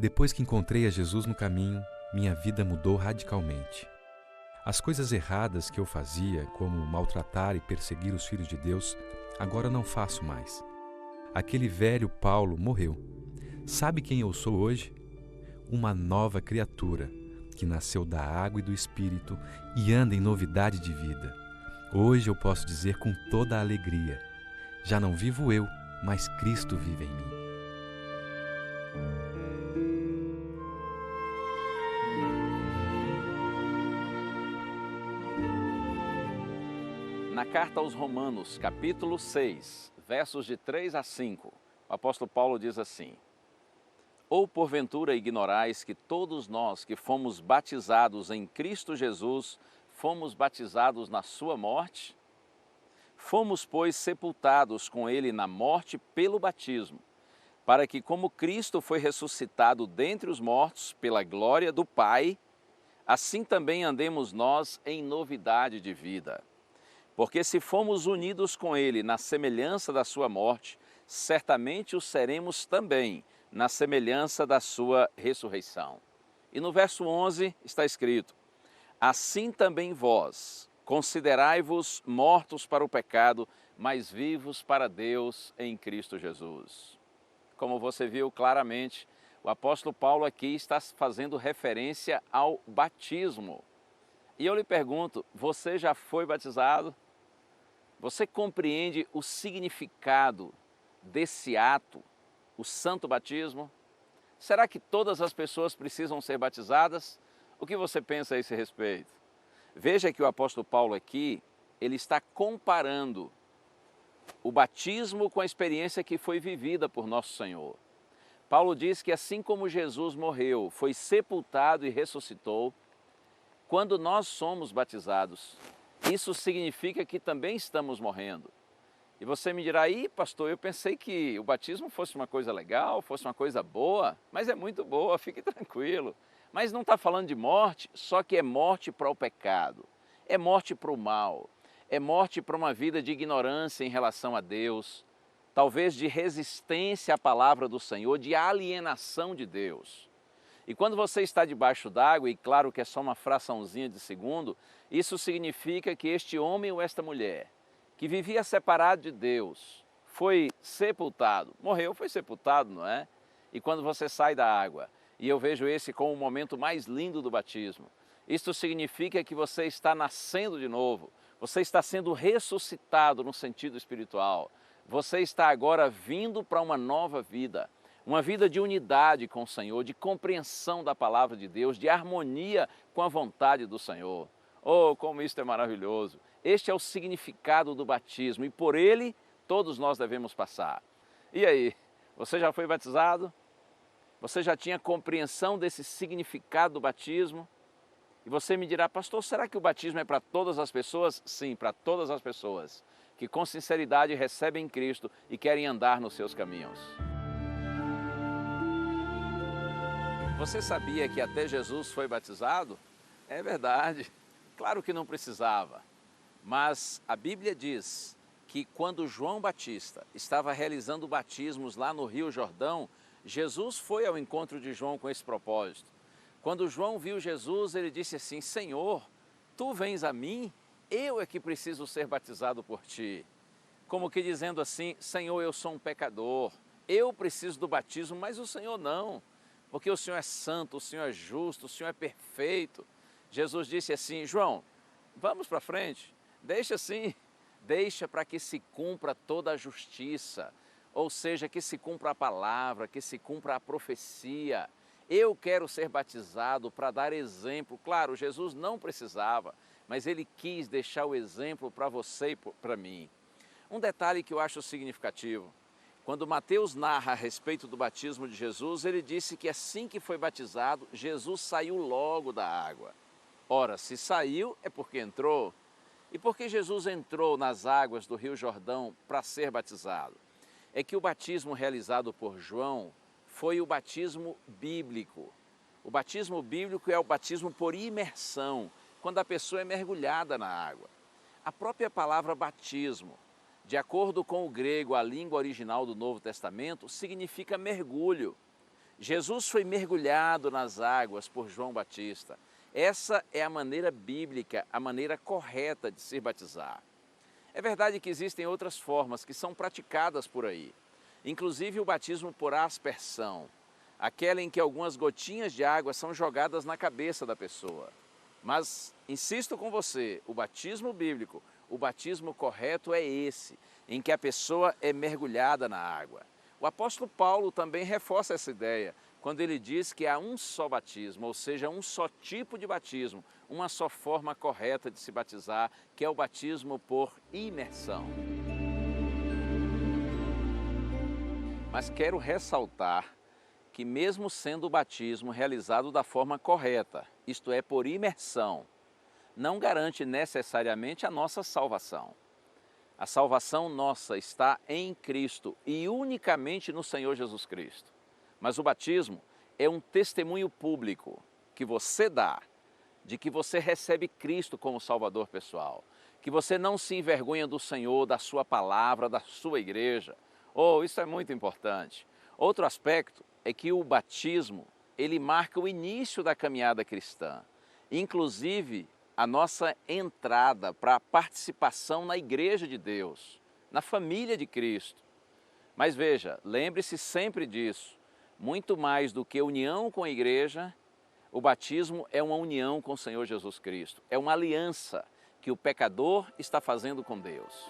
Depois que encontrei a Jesus no caminho, minha vida mudou radicalmente. As coisas erradas que eu fazia, como maltratar e perseguir os filhos de Deus, agora não faço mais. Aquele velho Paulo morreu. Sabe quem eu sou hoje? Uma nova criatura, que nasceu da água e do Espírito e anda em novidade de vida. Hoje eu posso dizer com toda a alegria: já não vivo eu, mas Cristo vive em mim. Na carta aos Romanos, capítulo 6, versos de 3 a 5, o apóstolo Paulo diz assim: Ou porventura ignorais que todos nós que fomos batizados em Cristo Jesus, fomos batizados na sua morte? Fomos, pois, sepultados com ele na morte pelo batismo, para que, como Cristo foi ressuscitado dentre os mortos pela glória do Pai, assim também andemos nós em novidade de vida. Porque se fomos unidos com ele na semelhança da sua morte, certamente o seremos também na semelhança da sua ressurreição. E no verso 11 está escrito: Assim também vós, considerai-vos mortos para o pecado, mas vivos para Deus em Cristo Jesus. Como você viu claramente, o apóstolo Paulo aqui está fazendo referência ao batismo. E eu lhe pergunto, você já foi batizado? Você compreende o significado desse ato, o santo batismo? Será que todas as pessoas precisam ser batizadas? O que você pensa a esse respeito? Veja que o apóstolo Paulo aqui, ele está comparando o batismo com a experiência que foi vivida por nosso Senhor. Paulo diz que assim como Jesus morreu, foi sepultado e ressuscitou, quando nós somos batizados, isso significa que também estamos morrendo. E você me dirá, aí pastor, eu pensei que o batismo fosse uma coisa legal, fosse uma coisa boa, mas é muito boa, fique tranquilo. Mas não está falando de morte, só que é morte para o pecado, é morte para o mal, é morte para uma vida de ignorância em relação a Deus, talvez de resistência à palavra do Senhor, de alienação de Deus. E quando você está debaixo d'água, e claro que é só uma fraçãozinha de segundo, isso significa que este homem ou esta mulher, que vivia separado de Deus, foi sepultado, morreu, foi sepultado, não é? E quando você sai da água, e eu vejo esse como o momento mais lindo do batismo, isso significa que você está nascendo de novo, você está sendo ressuscitado no sentido espiritual, você está agora vindo para uma nova vida. Uma vida de unidade com o Senhor, de compreensão da palavra de Deus, de harmonia com a vontade do Senhor. Oh, como isso é maravilhoso! Este é o significado do batismo e por ele todos nós devemos passar. E aí, você já foi batizado? Você já tinha compreensão desse significado do batismo? E você me dirá, pastor, será que o batismo é para todas as pessoas? Sim, para todas as pessoas que com sinceridade recebem Cristo e querem andar nos seus caminhos. Você sabia que até Jesus foi batizado? É verdade, claro que não precisava, mas a Bíblia diz que quando João Batista estava realizando batismos lá no Rio Jordão, Jesus foi ao encontro de João com esse propósito. Quando João viu Jesus, ele disse assim, Senhor, tu vens a mim, eu é que preciso ser batizado por ti. Como que dizendo assim, Senhor, eu sou um pecador, eu preciso do batismo, mas o Senhor não. Porque o Senhor é santo, o Senhor é justo, o Senhor é perfeito. Jesus disse assim, João, vamos para frente, deixa assim, deixa para que se cumpra toda a justiça, ou seja, que se cumpra a palavra, que se cumpra a profecia. Eu quero ser batizado para dar exemplo. Claro, Jesus não precisava, mas ele quis deixar o exemplo para você e para mim. Um detalhe que eu acho significativo. Quando Mateus narra a respeito do batismo de Jesus, ele disse que assim que foi batizado, Jesus saiu logo da água. Ora, se saiu é porque entrou. E por que Jesus entrou nas águas do Rio Jordão para ser batizado? É que o batismo realizado por João foi o batismo bíblico. O batismo bíblico é o batismo por imersão, quando a pessoa é mergulhada na água. A própria palavra batismo, de acordo com o grego, a língua original do Novo Testamento, significa mergulho. Jesus foi mergulhado nas águas por João Batista. Essa é a maneira bíblica, a maneira correta de se batizar. É verdade que existem outras formas que são praticadas por aí, inclusive o batismo por aspersão, aquela em que algumas gotinhas de água são jogadas na cabeça da pessoa. Mas, insisto com você, o batismo bíblico, o batismo correto é esse, em que a pessoa é mergulhada na água. O apóstolo Paulo também reforça essa ideia, quando ele diz que há um só batismo, ou seja, um só tipo de batismo, uma só forma correta de se batizar, que é o batismo por imersão. Mas quero ressaltar que mesmo sendo o batismo realizado da forma correta, isto é, por imersão, não garante necessariamente a nossa salvação. A salvação nossa está em Cristo e unicamente no Senhor Jesus Cristo. Mas o batismo é um testemunho público que você dá de que você recebe Cristo como Salvador pessoal, que você não se envergonha do Senhor, da sua palavra, da sua igreja. Oh, isso é muito importante. Outro aspecto é que o batismo, ele marca o início da caminhada cristã, inclusive a nossa entrada para a participação na igreja de Deus, na família de Cristo. Mas veja, lembre-se sempre disso, muito mais do que união com a igreja, o batismo é uma união com o Senhor Jesus Cristo, é uma aliança que o pecador está fazendo com Deus.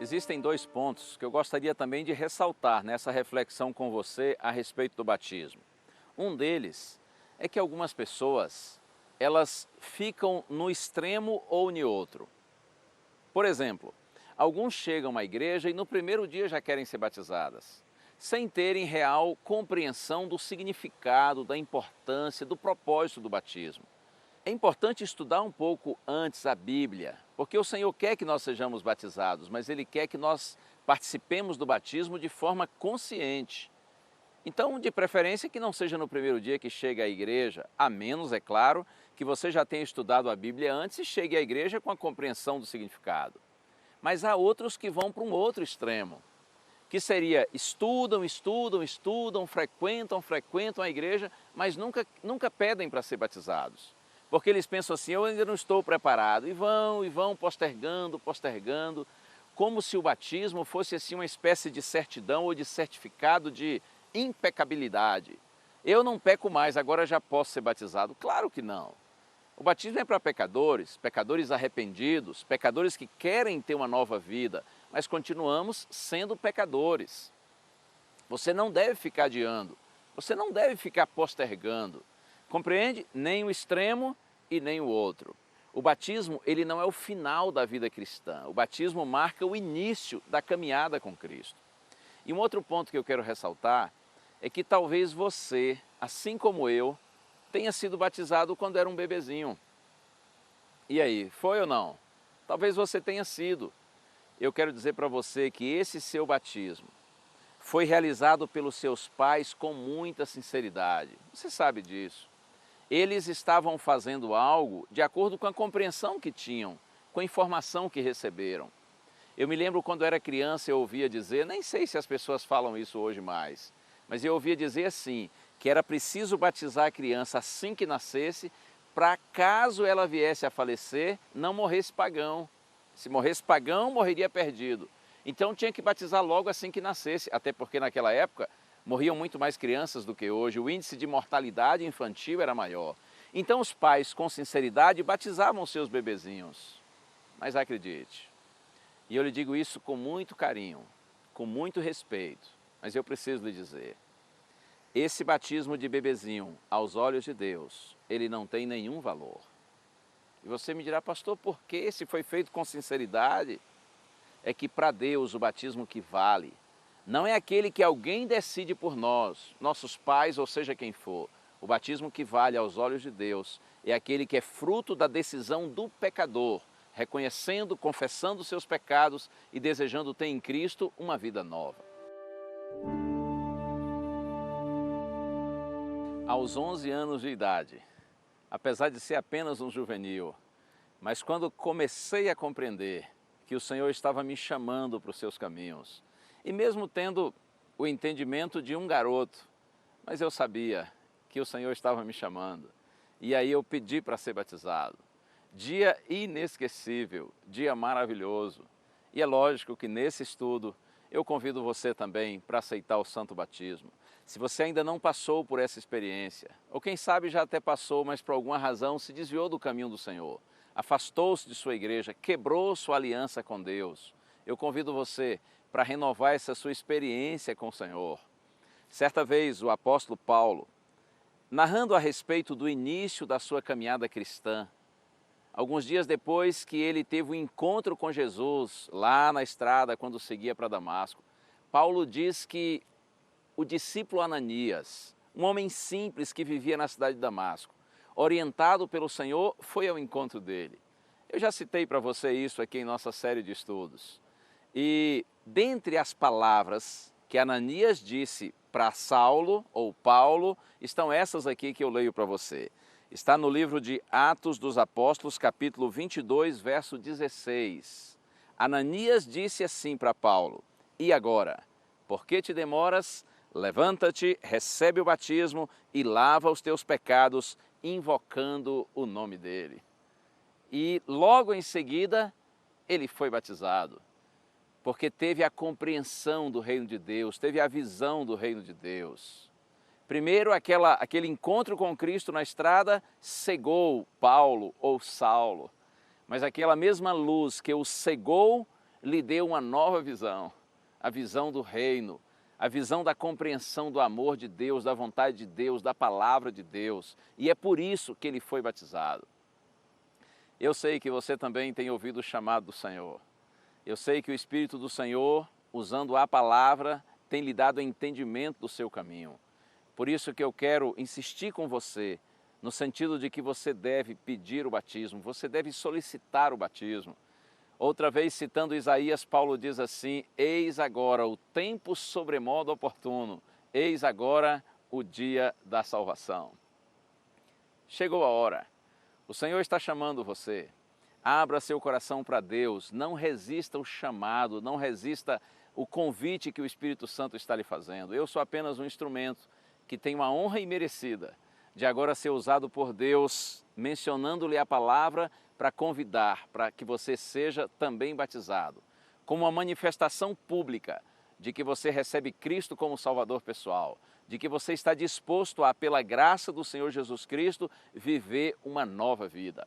Existem dois pontos que eu gostaria também de ressaltar nessa reflexão com você a respeito do batismo. Um deles é que algumas pessoas, elas ficam no extremo ou no outro. Por exemplo, alguns chegam à igreja e no primeiro dia já querem ser batizadas, sem terem real compreensão do significado, da importância, do propósito do batismo. É importante estudar um pouco antes a Bíblia, porque o Senhor quer que nós sejamos batizados, mas Ele quer que nós participemos do batismo de forma consciente. Então, de preferência que não seja no primeiro dia que chega à igreja, a menos, é claro, que você já tenha estudado a Bíblia antes e chegue à igreja com a compreensão do significado. Mas há outros que vão para um outro extremo, que seria estudam, frequentam a igreja, mas nunca pedem para ser batizados. Porque eles pensam assim, eu ainda não estou preparado, e vão postergando, como se o batismo fosse assim uma espécie de certidão ou de certificado de impecabilidade. Eu não peco mais, agora já posso ser batizado. Claro que não. O batismo é para pecadores, pecadores arrependidos, pecadores que querem ter uma nova vida, mas continuamos sendo pecadores. Você não deve ficar adiando, você não deve ficar postergando. Compreende? Nem o extremo e nem o outro. O batismo, ele não é o final da vida cristã. O batismo marca o início da caminhada com Cristo. E um outro ponto que eu quero ressaltar é que talvez você, assim como eu, tenha sido batizado quando era um bebezinho. E aí, foi ou não? Talvez você tenha sido. Eu quero dizer para você que esse seu batismo foi realizado pelos seus pais com muita sinceridade. Você sabe disso. Eles estavam fazendo algo de acordo com a compreensão que tinham, com a informação que receberam. Eu me lembro quando era criança, eu ouvia dizer, nem sei se as pessoas falam isso hoje mais, mas eu ouvia dizer assim, que era preciso batizar a criança assim que nascesse, para caso ela viesse a falecer, não morresse pagão. Se morresse pagão, morreria perdido. Então tinha que batizar logo assim que nascesse, até porque naquela época morriam muito mais crianças do que hoje, o índice de mortalidade infantil era maior. Então os pais, com sinceridade, batizavam seus bebezinhos. Mas acredite, e eu lhe digo isso com muito carinho, com muito respeito, mas eu preciso lhe dizer, esse batismo de bebezinho, aos olhos de Deus, ele não tem nenhum valor. E você me dirá, pastor, por que se foi feito com sinceridade? É que para Deus o batismo que vale não é aquele que alguém decide por nós, nossos pais ou seja quem for. O batismo que vale aos olhos de Deus é aquele que é fruto da decisão do pecador, reconhecendo, confessando seus pecados e desejando ter em Cristo uma vida nova. Aos 11 anos de idade, apesar de ser apenas um juvenil, mas quando comecei a compreender que o Senhor estava me chamando para os seus caminhos, e mesmo tendo o entendimento de um garoto, mas eu sabia que o Senhor estava me chamando. E aí eu pedi para ser batizado. Dia inesquecível, dia maravilhoso. E é lógico que nesse estudo eu convido você também para aceitar o santo batismo. Se você ainda não passou por essa experiência, ou quem sabe já até passou, mas por alguma razão se desviou do caminho do Senhor, afastou-se de sua igreja, quebrou sua aliança com Deus, eu convido você para renovar essa sua experiência com o Senhor. Certa vez o apóstolo Paulo, narrando a respeito do início da sua caminhada cristã, alguns dias depois que ele teve um encontro com Jesus lá na estrada quando seguia para Damasco, Paulo diz que o discípulo Ananias, um homem simples que vivia na cidade de Damasco, orientado pelo Senhor, foi ao encontro dele. Eu já citei para você isso aqui em nossa série de estudos. E dentre as palavras que Ananias disse para Saulo ou Paulo, estão essas aqui que eu leio para você. Está no livro de Atos dos Apóstolos, capítulo 22, verso 16. Ananias disse assim para Paulo: "E agora, por que te demoras? Levanta-te, recebe o batismo e lava os teus pecados, invocando o nome dele." E logo em seguida, ele foi batizado, porque teve a compreensão do reino de Deus, teve a visão do reino de Deus. Primeiro, aquele encontro com Cristo na estrada cegou Paulo ou Saulo, mas aquela mesma luz que o cegou lhe deu uma nova visão, a visão do reino, a visão da compreensão do amor de Deus, da vontade de Deus, da palavra de Deus. E é por isso que ele foi batizado. Eu sei que você também tem ouvido o chamado do Senhor. Eu sei que o Espírito do Senhor, usando a palavra, tem lhe dado entendimento do seu caminho. Por isso que eu quero insistir com você, no sentido de que você deve pedir o batismo, você deve solicitar o batismo. Outra vez, citando Isaías, Paulo diz assim: "Eis agora o tempo sobremodo oportuno, eis agora o dia da salvação." Chegou a hora. O Senhor está chamando você. Abra seu coração para Deus, não resista o chamado, não resista o convite que o Espírito Santo está lhe fazendo. Eu sou apenas um instrumento que tem uma honra imerecida de agora ser usado por Deus, mencionando-lhe a palavra para convidar, para que você seja também batizado, como uma manifestação pública de que você recebe Cristo como Salvador pessoal, de que você está disposto a, pela graça do Senhor Jesus Cristo, viver uma nova vida.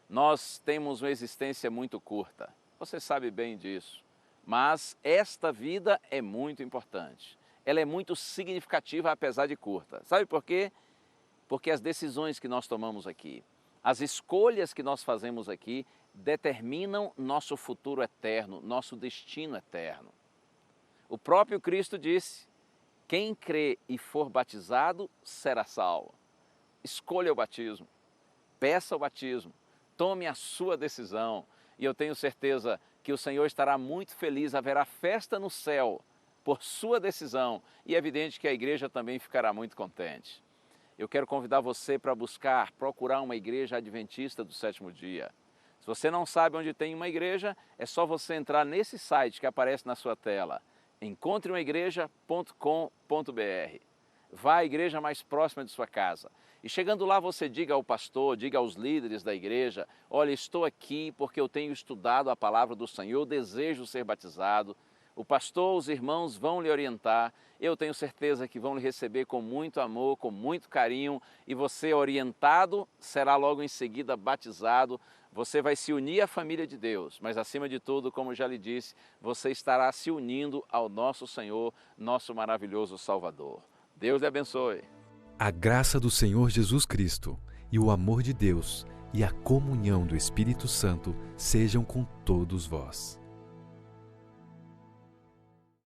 Nós temos uma existência muito curta, você sabe bem disso, mas esta vida é muito importante. Ela é muito significativa, apesar de curta. Sabe por quê? Porque as decisões que nós tomamos aqui, as escolhas que nós fazemos aqui, determinam nosso futuro eterno, nosso destino eterno. O próprio Cristo disse: "Quem crê e for batizado será salvo." Escolha o batismo, peça o batismo, tome a sua decisão. E eu tenho certeza que o Senhor estará muito feliz, haverá festa no céu por sua decisão. E é evidente que a igreja também ficará muito contente. Eu quero convidar você para procurar uma igreja adventista do sétimo dia. Se você não sabe onde tem uma igreja, é só você entrar nesse site que aparece na sua tela, encontreumaigreja.com.br. Vá à igreja mais próxima de sua casa. E chegando lá, você diga ao pastor, diga aos líderes da igreja: "Olha, estou aqui porque eu tenho estudado a palavra do Senhor, eu desejo ser batizado." O pastor, os irmãos vão lhe orientar. Eu tenho certeza que vão lhe receber com muito amor, com muito carinho, e você, orientado, será logo em seguida batizado. Você vai se unir à família de Deus, mas acima de tudo, como já lhe disse, você estará se unindo ao nosso Senhor, nosso maravilhoso Salvador. Deus lhe abençoe. A graça do Senhor Jesus Cristo e o amor de Deus e a comunhão do Espírito Santo sejam com todos vós.